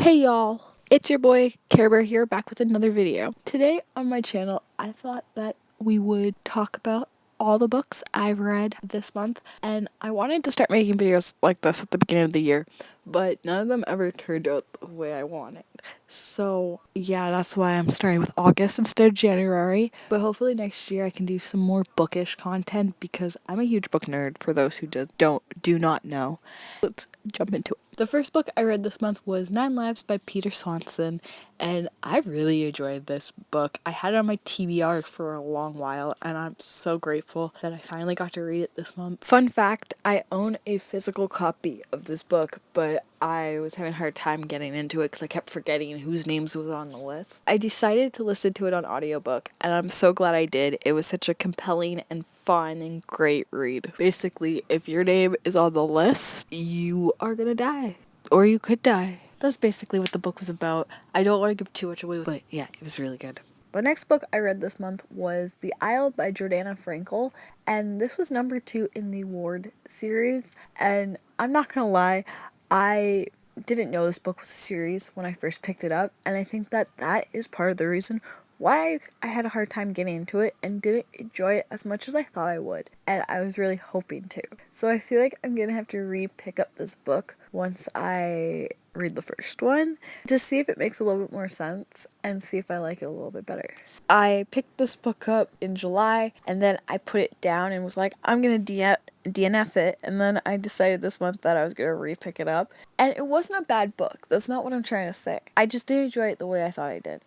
Hey y'all, it's your boy Care Bear here, back with another video. Today on my channel, I thought that we would talk about all the books I've read this month, and I wanted to start making videos like this at the beginning of the year, but none of them ever turned out the way I wanted. So yeah, that's why I'm starting with August instead of January, but hopefully next year I can do some more bookish content because I'm a huge book nerd, for those who do not know. Let's jump into it. The first book I read this month was 9 Lives by Peter Swanson, and I really enjoyed this book. I had it on my TBR for a long while, and I'm so grateful that I finally got to read it this month. Fun fact, I own a physical copy of this book, but I was having a hard time getting into it because I kept forgetting whose names was on the list. I decided to listen to it on audiobook, and I'm so glad I did. It was such a compelling and fun and great read. Basically, if your name is on the list, you are gonna die. Or you could die. That's basically what the book was about. I don't want to give too much away, but yeah, it was really good. The next book I read this month was The Isle by Jordana Frankel, and this was number 2 in the Ward series, and I'm not gonna lie, I didn't know this book was a series when I first picked it up, and I think that is part of the reason why I had a hard time getting into it and didn't enjoy it as much as I thought I would, and I was really hoping to. So I feel like I'm gonna have to re-pick up this book once I read the first one to see if it makes a little bit more sense and see if I like it a little bit better. I picked this book up in July and then I put it down and was like, I'm gonna DNF it, and then I decided this month that I was gonna re-pick it up, and it wasn't a bad book. That's not what I'm trying to say. I just didn't enjoy it the way I thought I did.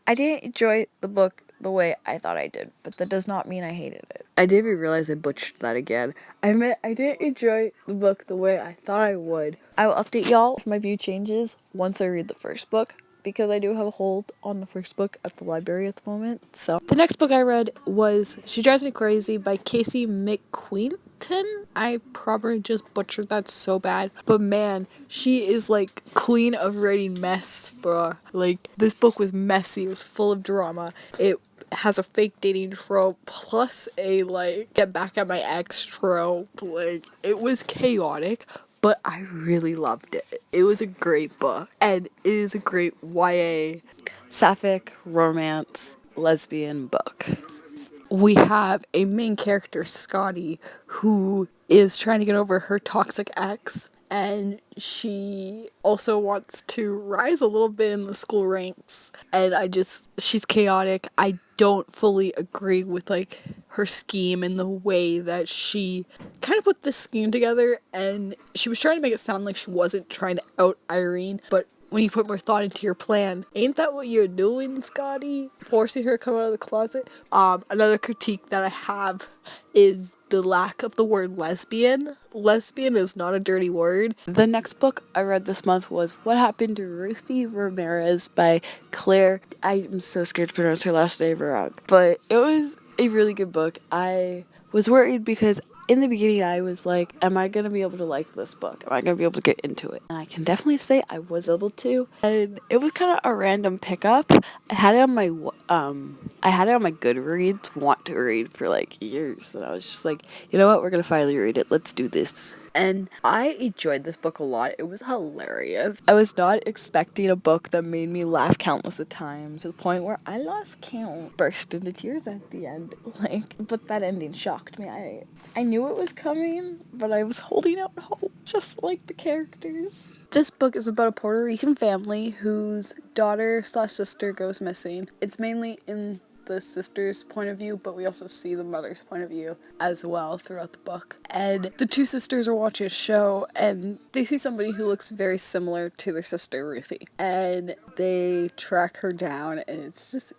I didn't enjoy the book the way I thought I did, but that does not mean I hated it. I didn't even realize I butchered that again. I meant I didn't enjoy the book the way I thought I would. I will update y'all if my view changes once I read the first book, because I do have a hold on the first book at the library at the moment. So the next book I read was She Drives Me Crazy by Casey McQueenton. I probably just butchered that so bad, but man, she is like queen of writing mess, bruh. Like, this book was messy, it was full of drama, it has a fake dating trope plus a like get back at my ex trope. Like, it was chaotic, but I really loved it. It was a great book, and it is a great YA sapphic romance lesbian book. We have a main character, Scotty, who is trying to get over her toxic ex, and she also wants to rise a little bit in the school ranks, and she's chaotic. I don't fully agree with like her scheme and the way that she kind of put this scheme together, and she was trying to make it sound like she wasn't trying to out Irene, but when you put more thought into your plan, ain't that what you're doing, Scotty? Forcing her to come out of the closet? Another critique that I have is the lack of the word lesbian. Lesbian is not a dirty word. The next book I read this month was What Happened to Ruthie Ramirez by Claire. I'm so scared to pronounce her last name wrong, but it was a really good book. I was worried because in the beginning I was like, am I gonna be able to like this book? Am I gonna be able to get into it? And I can definitely say I was able to. And it was kind of a random pickup. I had it on my Goodreads want to read for like years, and I was just like, you know what, we're gonna finally read it. Let's do this. And I enjoyed this book a lot. It was hilarious. I was not expecting a book that made me laugh countless of times to the point where I lost count, burst into tears at the end. Like, but that ending shocked me. I knew it was coming, but I was holding out hope, just like the characters. This book is about a Puerto Rican family whose daughter/sister goes missing. It's mainly in the sister's point of view, but we also see the mother's point of view as well throughout the book. And the two sisters are watching a show, and they see somebody who looks very similar to their sister Ruthie, and they track her down, and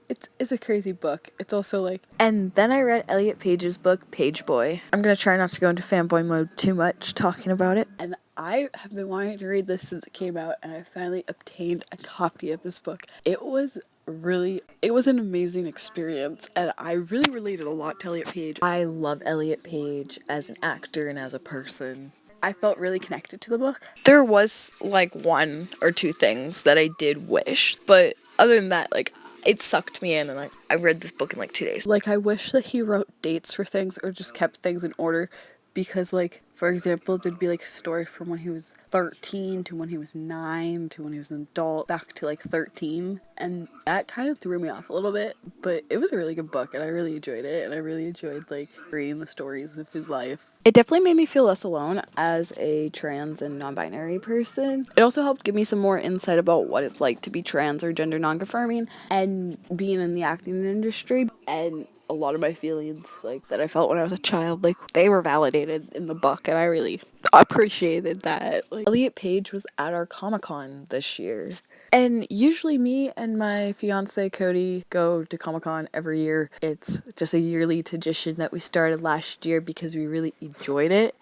it's a crazy book. It's also like, and then I read Elliot Page's book Page Boy. I'm gonna try not to go into fanboy mode too much talking about it, and I have been wanting to read this since it came out, and I finally obtained a copy of this book. It was an amazing experience, and I really related a lot to Elliot Page. I love Elliot Page as an actor and as a person. I felt really connected to the book. There was like 1 or 2 things that I did wish, but other than that, like, it sucked me in, and I read this book in like 2 days. Like, I wish that he wrote dates for things or just kept things in order, because, like, for example, there'd be like stories from when he was 13 to when he was 9 to when he was an adult back to like 13, and that kind of threw me off a little bit, but it was a really good book and I really enjoyed it, and I really enjoyed like reading the stories of his life. It definitely made me feel less alone as a trans and non-binary person. It also helped give me some more insight about what it's like to be trans or gender non-conforming and being in the acting industry, and a lot of my feelings like that I felt when I was a child, like they were validated in the book, and I really appreciated that. Like, Elliot Page was at our Comic-Con this year. And usually me and my fiance Cody go to Comic-Con every year. It's just a yearly tradition that we started last year because we really enjoyed it,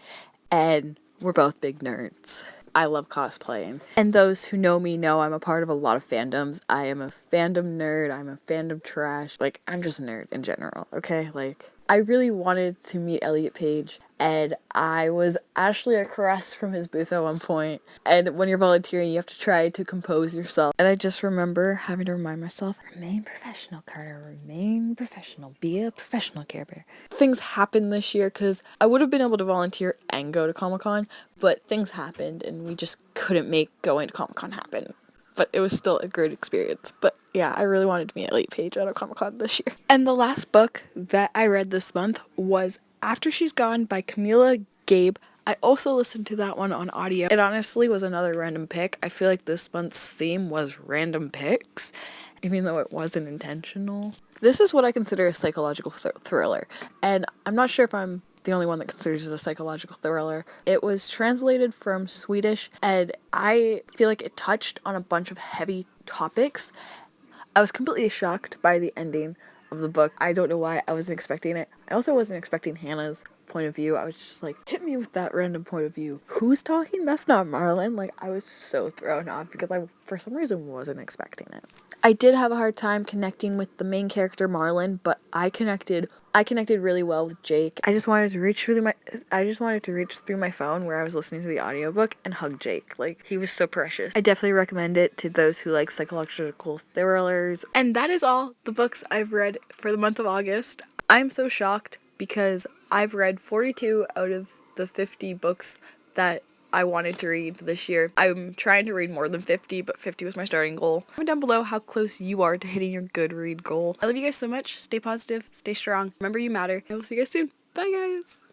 and we're both big nerds. I love cosplaying. And those who know me know I'm a part of a lot of fandoms. I am a fandom nerd, I'm a fandom trash. Like, I'm just a nerd in general, okay? Like, I really wanted to meet Elliot Page, and I was actually across from his booth at one point. And when you're volunteering, you have to try to compose yourself. And I just remember having to remind myself, remain professional, Carter, remain professional, be a professional, Care Bear. Things happened this year because I would have been able to volunteer and go to Comic-Con, but things happened and we just couldn't make going to Comic-Con happen. But it was still a great experience. But yeah, I really wanted to meet Elliot Page at a Comic-Con this year. And the last book that I read this month was After She's Gone by Camila Gabe. I also listened to that one on audio. It honestly was another random pick. I feel like this month's theme was random picks, even though it wasn't intentional. This is what I consider a psychological thriller, and I'm not sure if I'm the only one that considers it a psychological thriller. It was translated from Swedish, and I feel like it touched on a bunch of heavy topics. I was completely shocked by the ending of the book. I don't know why. I wasn't expecting it. I also wasn't expecting Hannah's point of view. I was just like, hit me with that random point of view. Who's talking? That's not Marlon. Like, I was so thrown off because I, for some reason, wasn't expecting it. I did have a hard time connecting with the main character Marlon, but I connected really well with Jake. I just wanted to reach through my phone where I was listening to the audiobook and hug Jake. Like, he was so precious. I definitely recommend it to those who like psychological thrillers. And that is all the books I've read for the month of August. I'm so shocked because I've read 42 out of the 50 books that I wanted to read this year. I'm trying to read more than 50, but 50 was my starting goal. Comment down below how close you are to hitting your good read goal. I love you guys so much. Stay positive, stay strong. Remember, you matter. I will see you guys soon. Bye, guys.